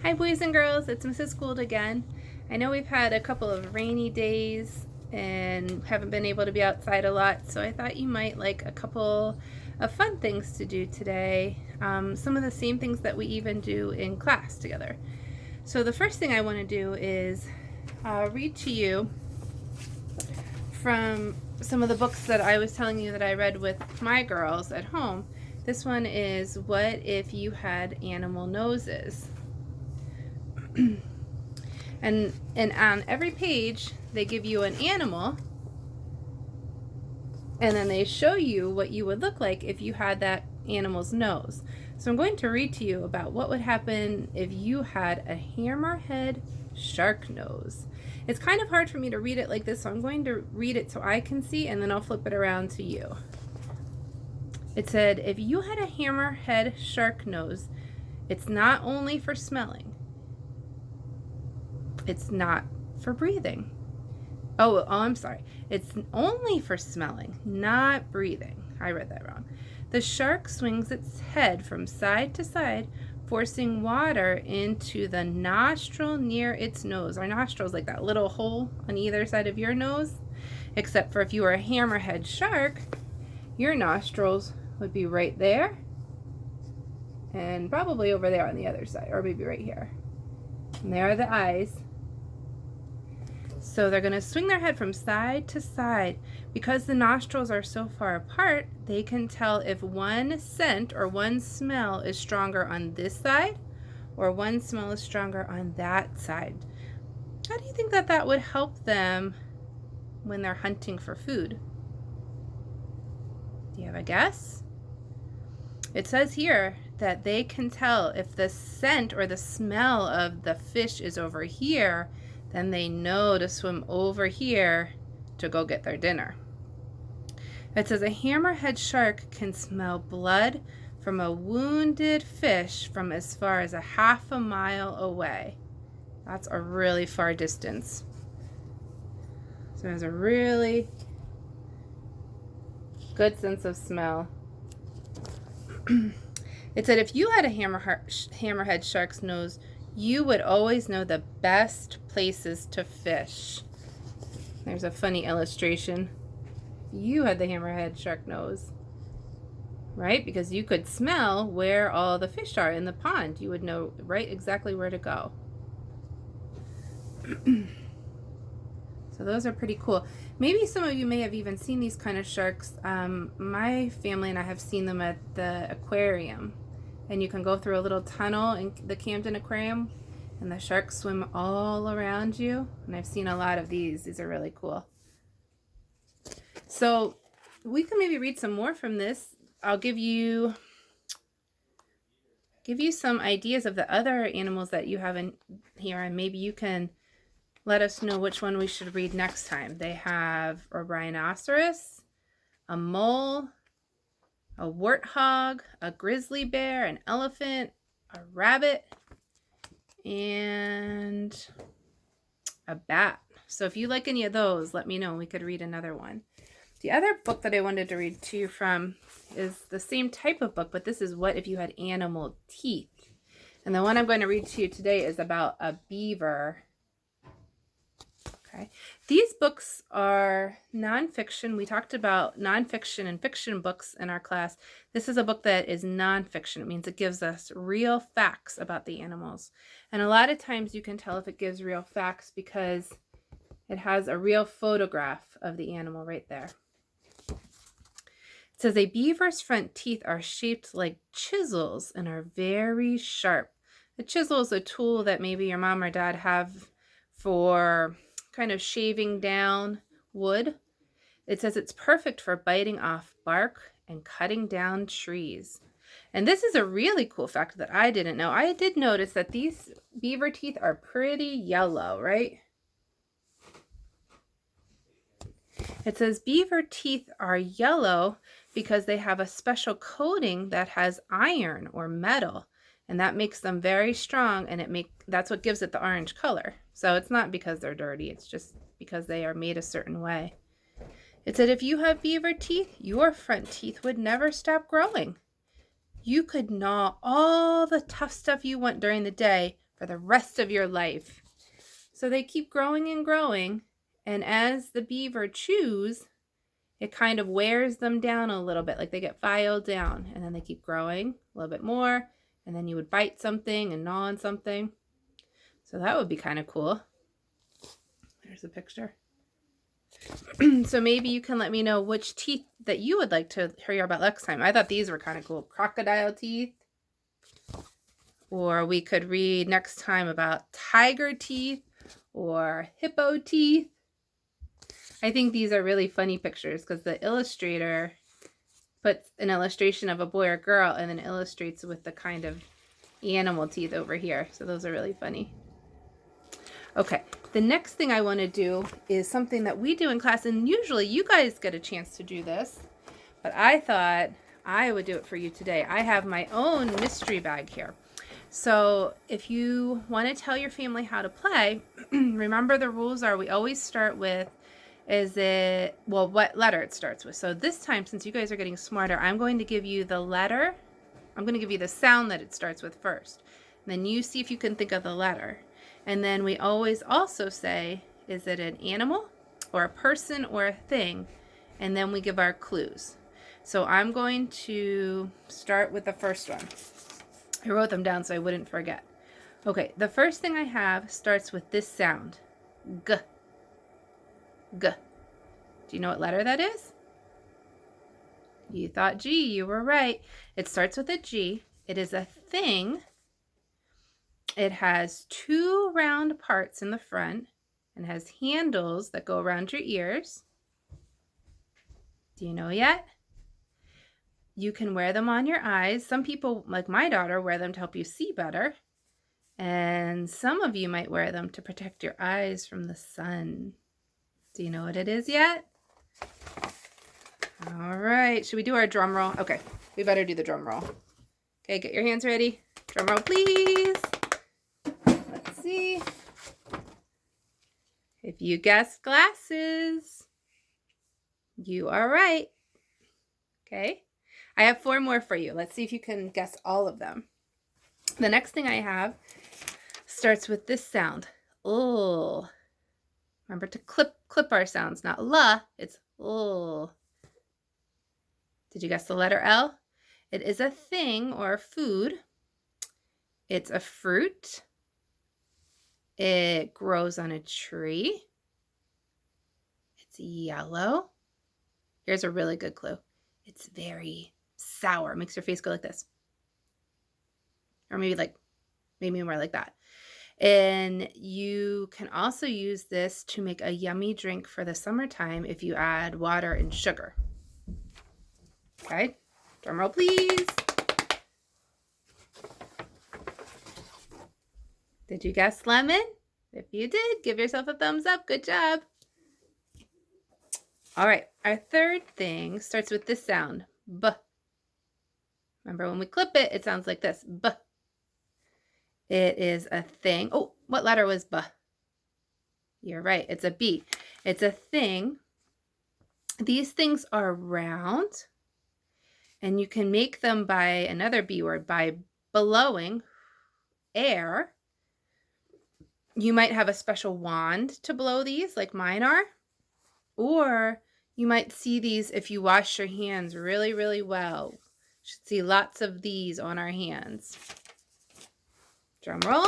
Hi boys and girls, it's Mrs. Gould again. I know we've had a couple of rainy days and haven't been able to be outside a lot, so I thought you might like a couple of fun things to do today. Some of the same things that we even do in class together. So the first thing I want to do is read to you from some of the books that I was telling you that I read with my girls at home. This one is What If You Had Animal Noses? and on every page they give you an animal, and then they show you what you would look like if you had that animal's nose. So I'm going to read to you about what would happen if you had a hammerhead shark nose. It's kind of hard for me to read it like this, so I'm going to read it so I can see, and then I'll flip it around to you. It said, if you had a hammerhead shark nose, it's not only for smelling. It's not for breathing. Oh, I'm sorry. It's only for smelling, not breathing. I read that wrong. The shark swings its head from side to side, forcing water into the nostril near its nose. Our nostril is like that little hole on either side of your nose, except for if you were a hammerhead shark, your nostrils would be right there and probably over there on the other side, or maybe right here. And there are the eyes. So they're going to swing their head from side to side. Because the nostrils are so far apart, they can tell if one scent or one smell is stronger on this side or one smell is stronger on that side. How do you think that that would help them when they're hunting for food? Do you have a guess? It says here that they can tell if the scent or the smell of the fish is over here, then they know to swim over here to go get their dinner. It says a hammerhead shark can smell blood from a wounded fish from as far as a half a mile away. That's a really far distance. So it has a really good sense of smell. It said if you had a hammerhead shark's nose, you would always know the best places to fish. There's a funny illustration. You had the hammerhead shark nose, right? Because you could smell where all the fish are in the pond. You would know right exactly where to go. So those are pretty cool. Maybe some of you may have even seen these kind of sharks. My family and I have seen them at the aquarium. And you can go through a little tunnel in the Camden Aquarium, and the sharks swim all around you. And I've seen a lot of these. These are really cool. So we can maybe read some more from this. I'll give you some ideas of the other animals that you have in here, and maybe you can let us know which one we should read next time. They have a rhinoceros, a mole, a warthog, a grizzly bear, an elephant, a rabbit, and a bat. So if you like any of those, let me know. We could read another one. The other book that I wanted to read to you from is the same type of book, but this is What If You Had Animal Teeth? And the one I'm going to read to you today is about a beaver. Okay. These books are nonfiction. We talked about nonfiction and fiction books in our class. This is a book that is nonfiction. It means it gives us real facts about the animals. And a lot of times you can tell if it gives real facts because it has a real photograph of the animal right there. It says a beaver's front teeth are shaped like chisels and are very sharp. A chisel is a tool that maybe your mom or dad have for kind of shaving down wood. It says it's perfect for biting off bark and cutting down trees. And this is a really cool fact that I didn't know. I did notice that these beaver teeth are pretty yellow, right? It says beaver teeth are yellow because they have a special coating that has iron or metal. And that makes them very strong, and that's what gives it the orange color. So it's not because they're dirty, it's just because they are made a certain way. It said if you have beaver teeth, your front teeth would never stop growing. You could gnaw all the tough stuff you want during the day for the rest of your life. So they keep growing and growing, and as the beaver chews, it kind of wears them down a little bit, like they get filed down, and then they keep growing a little bit more, and then you would bite something and gnaw on something. So that would be kind of cool. There's a picture. So maybe you can let me know which teeth that you would like to hear about next time. I thought these were kind of cool. Crocodile teeth. Or we could read next time about tiger teeth or hippo teeth. I think these are really funny pictures because the illustrator puts an illustration of a boy or girl and then illustrates with the kind of animal teeth over here. So those are really funny. Okay, the next thing I want to do is something that we do in class, and usually you guys get a chance to do this, but I thought I would do it for you today. I have my own mystery bag here. So if you want to tell your family how to play, remember the rules are we always start with, what letter it starts with. So this time, since you guys are getting smarter, I'm going to give you the letter. I'm going to give you the sound that it starts with first. And then you see if you can think of the letter. And then we always also say, is it an animal or a person or a thing? And then we give our clues. So I'm going to start with the first one. I wrote them down so I wouldn't forget. Okay, the first thing I have starts with this sound. G. G. Do you know what letter that is? You thought G, you were right. It starts with a G. It is a thing. It has two round parts in the front and has handles that go around your ears. Do you know yet? You can wear them on your eyes. Some people, like my daughter, wear them to help you see better. And some of you might wear them to protect your eyes from the sun. Do you know what it is yet? All right. Should we do our drum roll? Okay. We better do the drum roll. Okay, get your hands ready. Drum roll, please. Let's see. If you guessed glasses, you are right. Okay. I have 4 more for you. Let's see if you can guess all of them. The next thing I have starts with this sound. Oh. Remember to clip our sounds, not la, it's oh. Did you guess the letter L? It is a thing or a food. It's a fruit. It grows on a tree. It's yellow. Here's a really good clue. It's very sour. Makes your face go like this. Or maybe more like that. And you can also use this to make a yummy drink for the summertime if you add water and sugar. Okay, drum roll please. Did you guess lemon? If you did, give yourself a thumbs up. Good job. All right, our third thing starts with this sound, B. Remember when we clip it, it sounds like this, B. It is a thing. Oh, what letter was B? You're right, it's a B. It's a thing. These things are round, and you can make them by another B word, by blowing air. You might have a special wand to blow these, like mine are. Or you might see these if you wash your hands really, really well. You should see lots of these on our hands. Drum roll.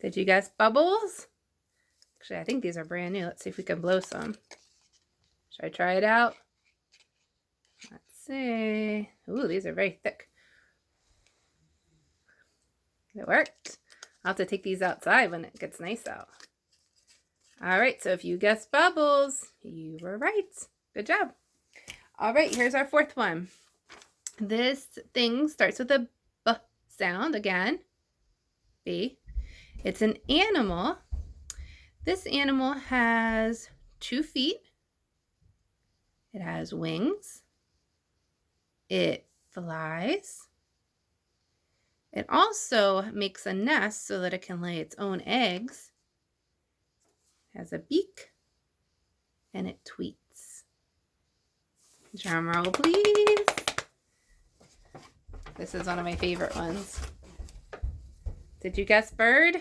Did you guess bubbles? Actually, I think these are brand new. Let's see if we can blow some. Should I try it out? Let's see. Ooh, these are very thick. It worked. I'll have to take these outside when it gets nice out. All right, so if you guessed bubbles, you were right. Good job. All right, here's our fourth one. This thing starts with a B sound again. B. It's an animal. This animal has 2 feet. It has wings. It flies. It also makes a nest so that it can lay its own eggs. It has a beak, and it tweets. Drum roll, please. This is one of my favorite ones. Did you guess bird?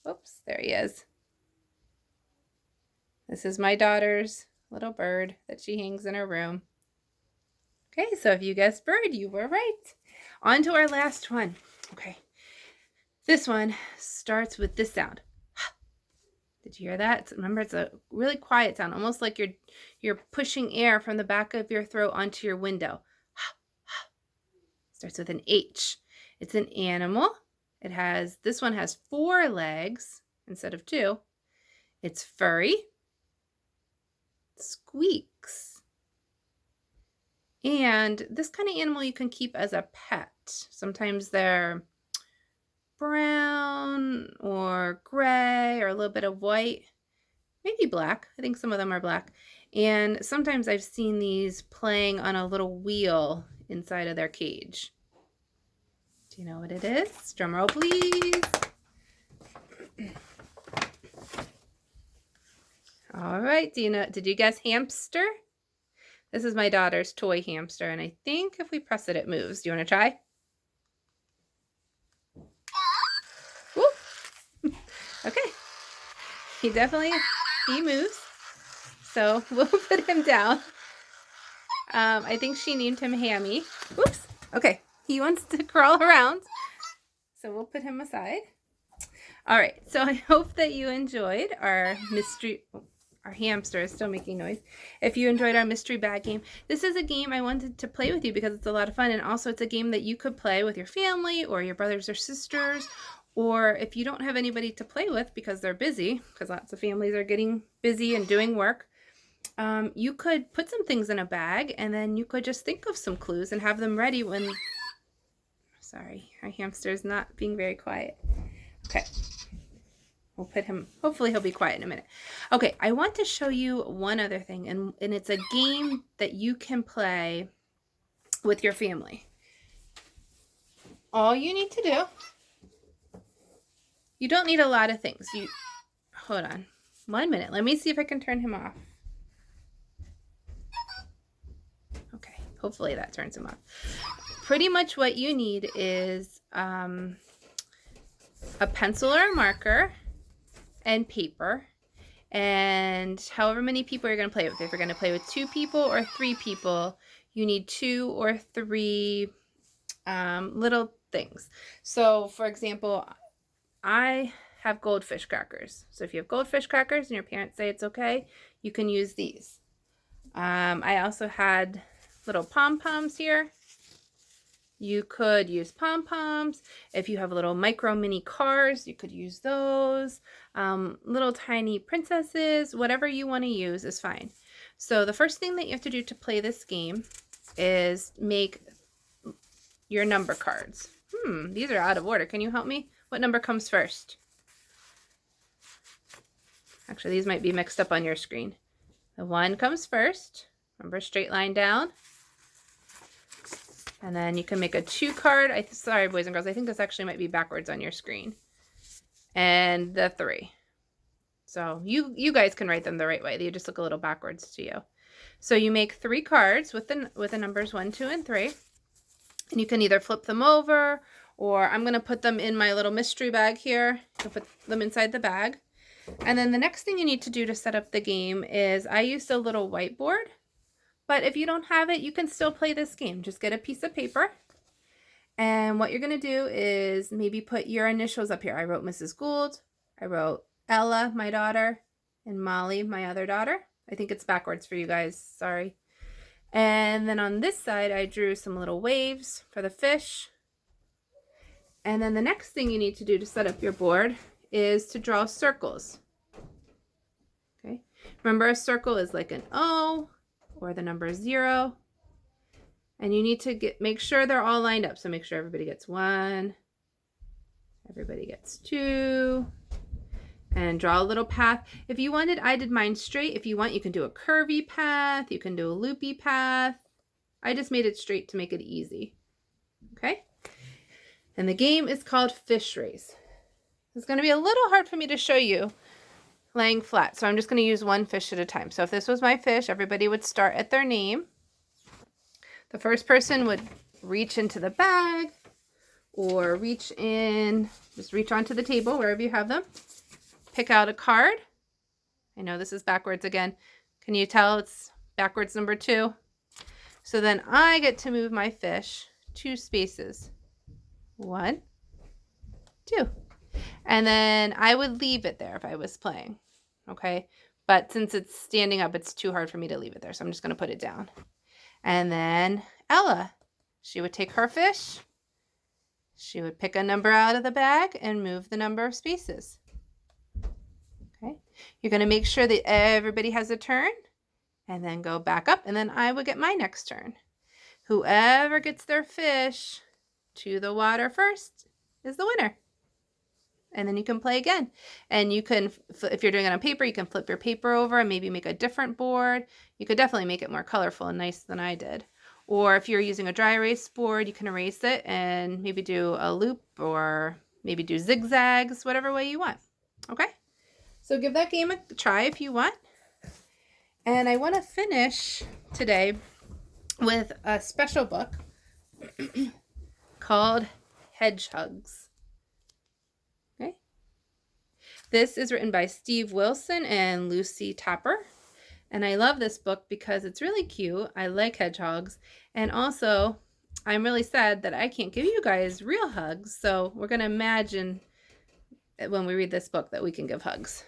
Oops, there he is. This is my daughter's little bird that she hangs in her room. Okay, so if you guessed bird, you were right. On to our last one. Okay. This one starts with this sound. Did you hear that? Remember, it's a really quiet sound, almost like you're pushing air from the back of your throat onto your window. Starts with an H. It's an animal. This one has 4 legs instead of 2. It's furry. Squeaks. And this kind of animal you can keep as a pet. Sometimes they're brown or gray or a little bit of white, maybe black. I think some of them are black. And sometimes I've seen these playing on a little wheel inside of their cage. Do you know what it is? Drum roll, please. All right. Did you guess hamster? This is my daughter's toy hamster, and I think if we press it, it moves. Do you want to try? Woo. Okay. He moves. So we'll put him down. I think she named him Hammy. Whoops. Okay. He wants to crawl around. So we'll put him aside. All right. So I hope that you enjoyed our mystery. Our hamster is still making noise. If you enjoyed our mystery bag game, this is a game I wanted to play with you because it's a lot of fun. And also it's a game that you could play with your family or your brothers or sisters. Or if you don't have anybody to play with because they're busy, because lots of families are getting busy and doing work, you could put some things in a bag and then you could just think of some clues and have them ready when... Sorry, our hamster is not being very quiet. Okay. We'll put him, hopefully he'll be quiet in a minute. Okay, I want to show you one other thing, and it's a game that you can play with your family. All you need to do, you don't need a lot of things. Hold on 1 minute. Let me see if I can turn him off. Okay, hopefully that turns him off. Pretty much what you need is a pencil or a marker and paper, and however many people you're going to play with. If you're going to play with 2 people or 3 people, you need 2 or 3 little things. So for example, I have goldfish crackers. So if you have goldfish crackers and your parents say it's okay, you can use these. I also had little pom-poms here. You could use pom-poms. If you have little micro mini cars, you could use those. Little tiny princesses, whatever you want to use is fine. So the first thing that you have to do to play this game is make your number cards. These are out of order. Can you help me? What number comes first? Actually, these might be mixed up on your screen. The 1 comes first. Remember, straight line down. And then you can make a 2 card. Sorry, boys and girls. I think this actually might be backwards on your screen. And the 3. So you guys can write them the right way. They just look a little backwards to you. So you make 3 cards with the numbers 1, 2, and 3. And you can either flip them over, or I'm going to put them in my little mystery bag here. I'll put them inside the bag. And then the next thing you need to do to set up the game is I used a little whiteboard. But if you don't have it, you can still play this game. Just get a piece of paper. And what you're going to do is maybe put your initials up here. I wrote Mrs. Gould. I wrote Ella, my daughter, and Molly, my other daughter. I think it's backwards for you guys. Sorry. And then on this side, I drew some little waves for the fish. And then the next thing you need to do to set up your board is to draw circles. Okay. Remember, a circle is like an O, or the number 0, and you need to make sure they're all lined up. So make sure everybody gets 1, everybody gets 2, and draw a little path. If you wanted, I did mine straight. If you want, you can do a curvy path. You can do a loopy path. I just made it straight to make it easy. Okay? And the game is called Fish Race. It's going to be a little hard for me to show you laying flat. So I'm just going to use one fish at a time. So if this was my fish, everybody would start at their name. The first person would reach into the bag or reach in, just reach onto the table wherever you have them. Pick out a card. I know this is backwards again. Can you tell it's backwards number 2? So then I get to move my fish 2 spaces. 1, 2. And then I would leave it there if I was playing. Okay. But since it's standing up, it's too hard for me to leave it there. So I'm just going to put it down. And then Ella, she would take her fish. She would pick a number out of the bag and move the number of spaces. Okay. You're going to make sure that everybody has a turn and then go back up. And then I would get my next turn. Whoever gets their fish to the water first is the winner. And then you can play again. And you can, if you're doing it on paper, you can flip your paper over and maybe make a different board. You could definitely make it more colorful and nice than I did. Or if you're using a dry erase board, you can erase it and maybe do a loop or maybe do zigzags, whatever way you want. Okay? So give that game a try if you want. And I want to finish today with a special book called Hedgehugs. Okay. This is written by Steve Wilson and Lucy Tapper. And I love this book because it's really cute. I like hedgehogs. And also, I'm really sad that I can't give you guys real hugs. So we're going to imagine that when we read this book that we can give hugs.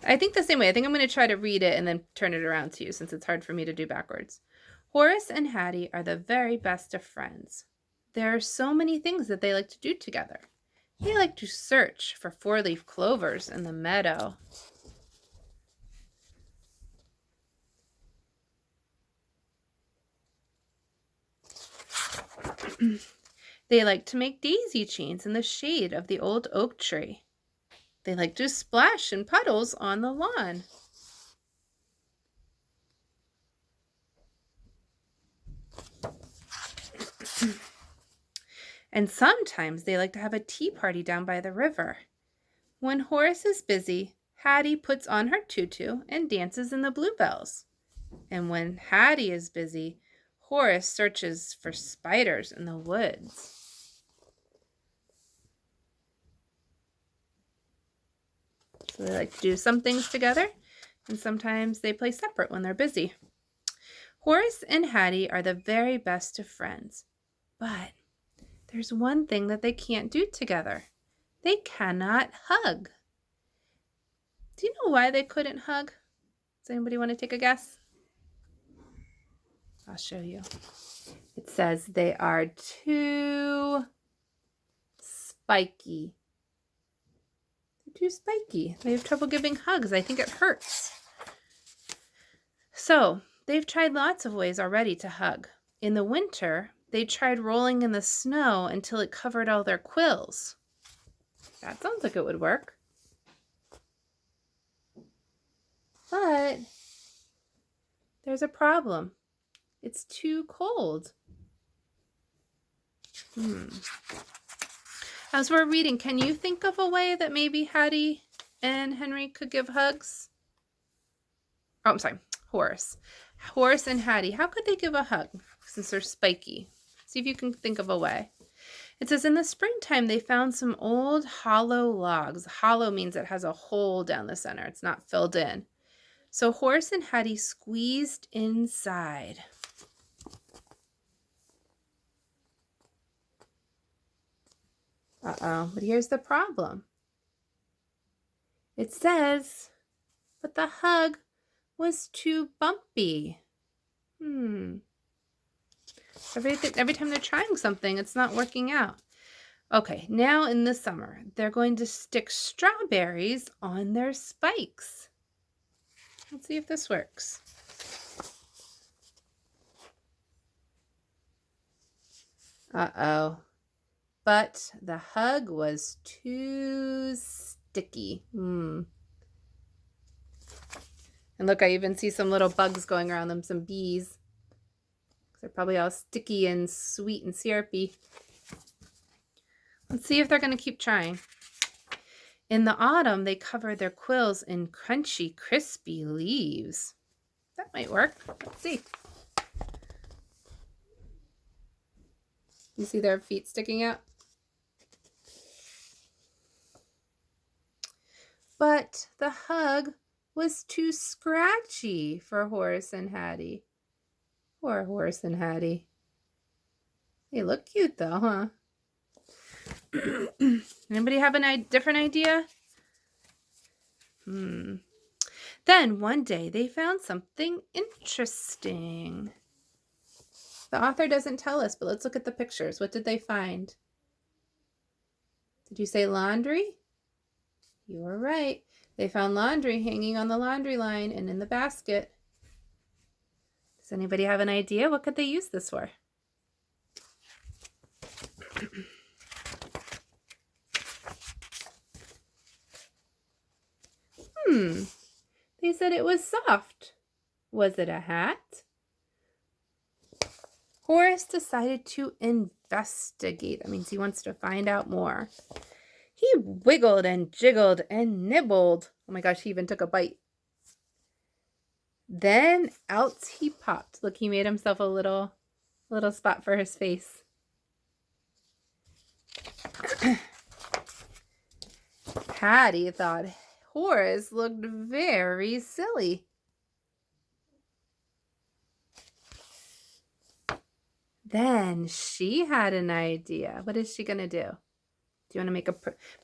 I think the same way. I think I'm going to try to read it and then turn it around to you since it's hard for me to do backwards. Horace and Hattie are the very best of friends. There are so many things that they like to do together. They like to search for 4-leaf clovers in the meadow. They like to make daisy chains in the shade of the old oak tree. They like to splash in puddles on the lawn. And sometimes they like to have a tea party down by the river. When Horace is busy, Hattie puts on her tutu and dances in the bluebells. And when Hattie is busy, Horace searches for spiders in the woods. So they like to do some things together, and sometimes they play separate when they're busy. Horace and Hattie are the very best of friends, but there's one thing that they can't do together. They cannot hug. Do you know why they couldn't hug? Does anybody want to take a guess? I'll show you. It says they are too spiky. They're too spiky. They have trouble giving hugs. I think it hurts. So they've tried lots of ways already to hug. In the winter, they tried rolling in the snow until it covered all their quills. That sounds like it would work. But there's a problem. It's too cold. As we're reading, can you think of a way that maybe Hattie and Henry could give hugs? Oh, I'm sorry, Horace. Horace and Hattie, how could they give a hug since they're spiky? See if you can think of a way. It says, in the springtime, they found some old hollow logs. Hollow means it has a hole down the center. It's not filled in. So Horace and Hattie squeezed inside. Uh-oh, but here's the problem. It says, but the hug was too bumpy. Every time they're trying something, it's not working out. Okay, now in the summer, they're going to stick strawberries on their spikes. Let's see if this works. Uh-oh. But the hug was too sticky. And look, I even see some little bugs going around them, some bees. They're probably all sticky and sweet and syrupy. Let's see if they're going to keep trying. In the autumn, they cover their quills in crunchy, crispy leaves. That might work. Let's see. You see their feet sticking out? But the hug was too scratchy for Horace and Hattie. Poor Horace and Hattie. They look cute though, huh? Anybody have a different idea? Then one day they found something interesting. The author doesn't tell us, but let's look at the pictures. What did they find? Did you say laundry? You were right. They found laundry hanging on the laundry line and in the basket. Does anybody have an idea? What could they use this for? They said it was soft. Was it a hat? Horace decided to investigate. That means he wants to find out more. He wiggled and jiggled and nibbled. Oh my gosh, he even took a bite. Then out he popped. Look, he made himself a little spot for his face. Hattie thought Horace looked very silly. Then she had an idea. What is she going to do? Do you want to make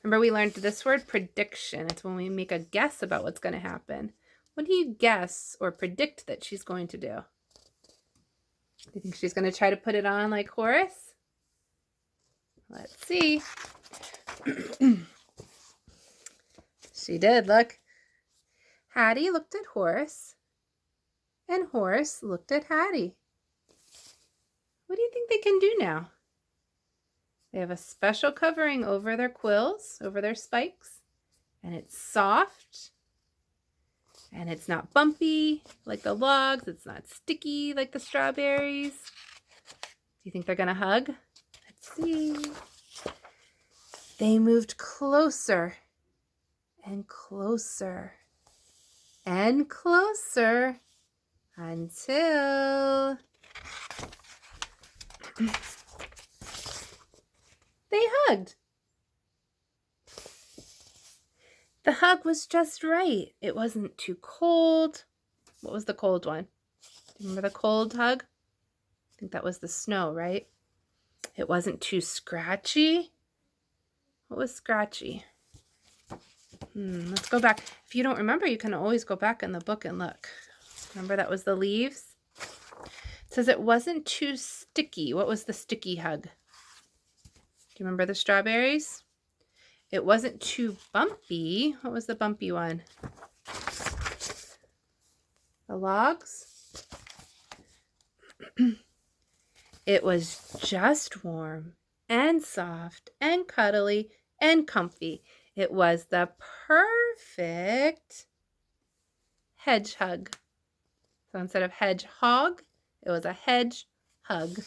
remember we learned this word, prediction. It's when we make a guess about what's going to happen. What do you guess or predict that she's going to do? Do you think she's going to try to put it on like Horace? Let's see. She did, look. Hattie looked at Horace, and Horace looked at Hattie. What do you think they can do now? They have a special covering over their quills, over their spikes, and it's soft, and it's not bumpy like the logs. It's not sticky like the strawberries. Do you think they're going to hug? Let's see. They moved closer and closer and closer until they hugged. The hug was just right. It wasn't too cold. What was the cold one? Do you remember the cold hug? I think that was the snow, right? It wasn't too scratchy. What was scratchy? Let's go back. If you don't remember, you can always go back in the book and look. Remember that was the leaves? It says it wasn't too sticky. What was the sticky hug? Do you remember the strawberries? It wasn't too bumpy. What was the bumpy one? The logs? It was just warm and soft and cuddly and comfy. It was the perfect hedge hug. So instead of hedgehog, it was a hedge hug.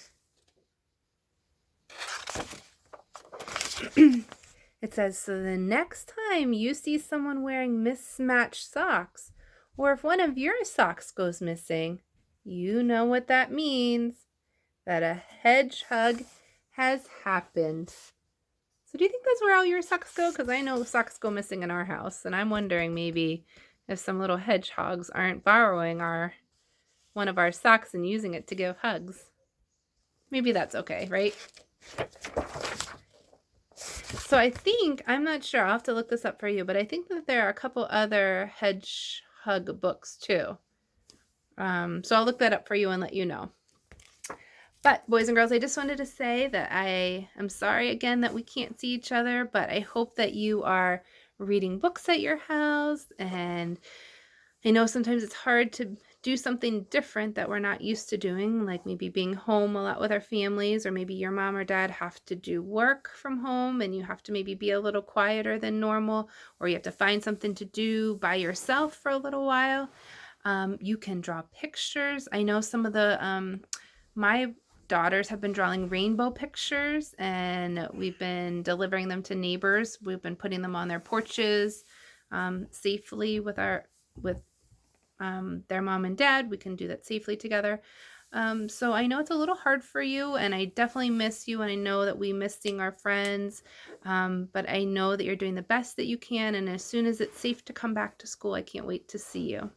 It says, so the next time you see someone wearing mismatched socks, or if one of your socks goes missing, you know what that means, that a hedge hug has happened. So do you think that's where all your socks go? Because I know socks go missing in our house, and I'm wondering maybe if some little hedgehogs aren't borrowing one of our socks and using it to give hugs. Maybe that's okay, right? So I think, I'm not sure, I'll have to look this up for you, but I think that there are a couple other hedgehog books too. So I'll look that up for you and let you know. But boys and girls, I just wanted to say that I am sorry again that we can't see each other, but I hope that you are reading books at your house. And I know sometimes it's hard to do something different that we're not used to doing, like maybe being home a lot with our families, or maybe your mom or dad have to do work from home and you have to maybe be a little quieter than normal, or you have to find something to do by yourself for a little while. You can draw pictures. I know some of the my daughters have been drawing rainbow pictures, and we've been delivering them to neighbors. We've been putting them on their porches safely with their mom and dad. We can do that safely together. So I know it's a little hard for you, and I definitely miss you, and I know that we miss seeing our friends, but I know that you're doing the best that you can, and as soon as it's safe to come back to school, I can't wait to see you.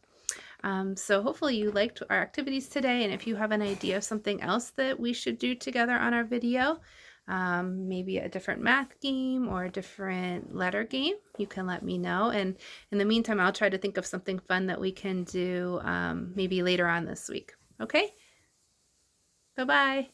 So hopefully you liked our activities today, and if you have an idea of something else that we should do together on our video, maybe a different math game or a different letter game, you can let me know. And in the meantime, I'll try to think of something fun that we can do maybe later on this week. Okay? Bye-bye.